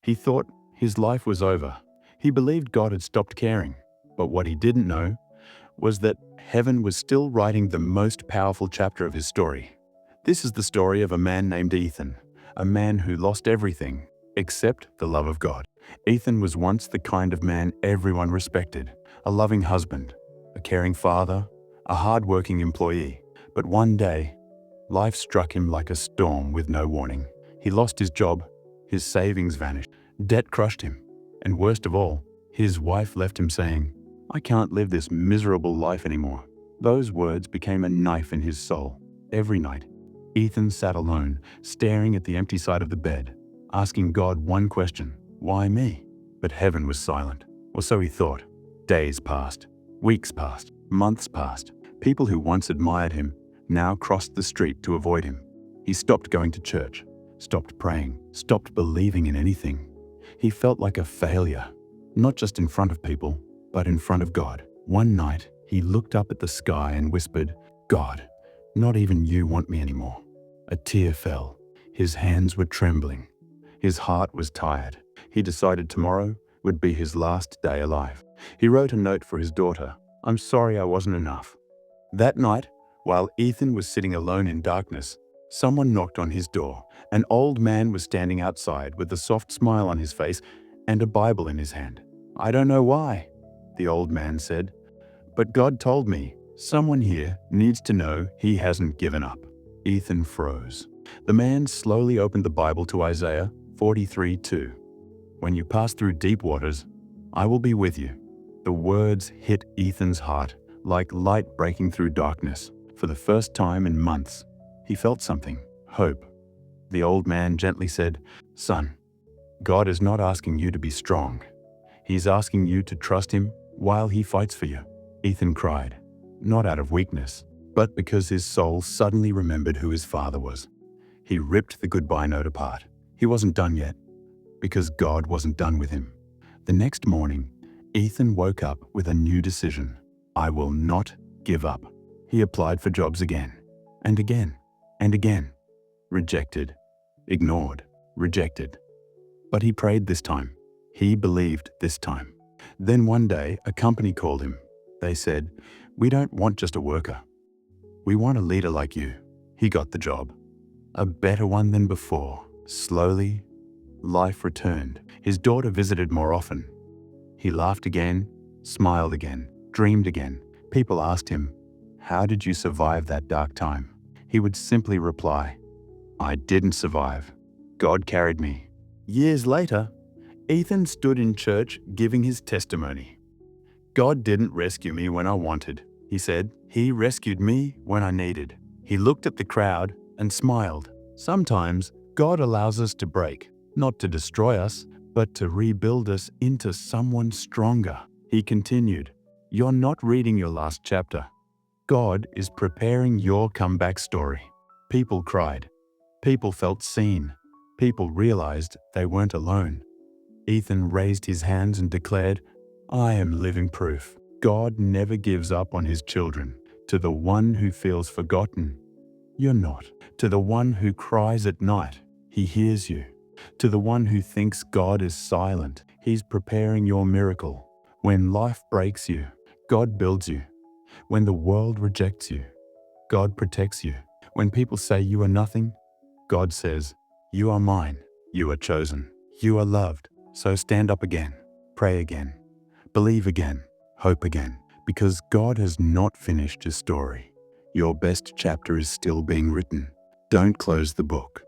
He thought his life was over. He believed God had stopped caring. But what he didn't know was that heaven was still writing the most powerful chapter of his story. This is the story of a man named Ethan, a man who lost everything except the love of God. Ethan was once the kind of man everyone respected, a loving husband, a caring father, a hard-working employee. But one day, life struck him like a storm with no warning. He lost his job, his savings vanished, debt crushed him, and worst of all, his wife left him saying, "I can't live this miserable life anymore." Those words became a knife in his soul. Every night, Ethan sat alone, staring at the empty side of the bed, asking God one question: why me? But heaven was silent, or so he thought. Days passed, weeks passed, months passed. People who once admired him now crossed the street to avoid him. He stopped going to church, stopped praying, stopped believing in anything. He felt like a failure, not just in front of people, but in front of God. One night, he looked up at the sky and whispered, "God, not even you want me anymore." A tear fell. His hands were trembling. His heart was tired. He decided tomorrow would be his last day alive. He wrote a note for his daughter, "I'm sorry I wasn't enough." That night, while Ethan was sitting alone in darkness, someone knocked on his door. An old man was standing outside with a soft smile on his face and a Bible in his hand. "I don't know why," the old man said, "but God told me someone here needs to know he hasn't given up." Ethan froze. The man slowly opened the Bible to Isaiah 43:2. "When you pass through deep waters, I will be with you." The words hit Ethan's heart like light breaking through darkness. For the first time in months, he felt something: hope. The old man gently said, "Son, God is not asking you to be strong. He's asking you to trust him while he fights for you." Ethan cried, not out of weakness, but because his soul suddenly remembered who his father was. He ripped the goodbye note apart. He wasn't done yet, because God wasn't done with him. The next morning, Ethan woke up with a new decision. I will not give up. He applied for jobs again, and again, and again. Rejected, ignored, rejected. But he prayed this time. He believed this time. Then one day, a company called him. They said, "We don't want just a worker. We want a leader like you." He got the job. A better one than before. Slowly, life returned. His daughter visited more often. He laughed again, smiled again, dreamed again. People asked him, "How did you survive that dark time?" He would simply reply, "I didn't survive. God carried me." Years later, Ethan stood in church giving his testimony. "God didn't rescue me when I wanted," he said. "He rescued me when I needed." He looked at the crowd and smiled. Sometimes God allows us to break, not to destroy us, but to rebuild us into someone stronger. He continued, "You're not reading your last chapter. God is preparing your comeback story." People cried. People felt seen. People realized they weren't alone. Ethan raised his hands and declared, "I am living proof. God never gives up on his children. To the one who feels forgotten, you're not. To the one who cries at night, he hears you. To the one who thinks God is silent, he's preparing your miracle. When life breaks you, God builds you. When the world rejects you, God protects you. When people say you are nothing, God says, "You are mine. You are chosen. You are loved." So stand up again, pray again, believe again, hope again, because God has not finished his story. Your best chapter is still being written. Don't close the book.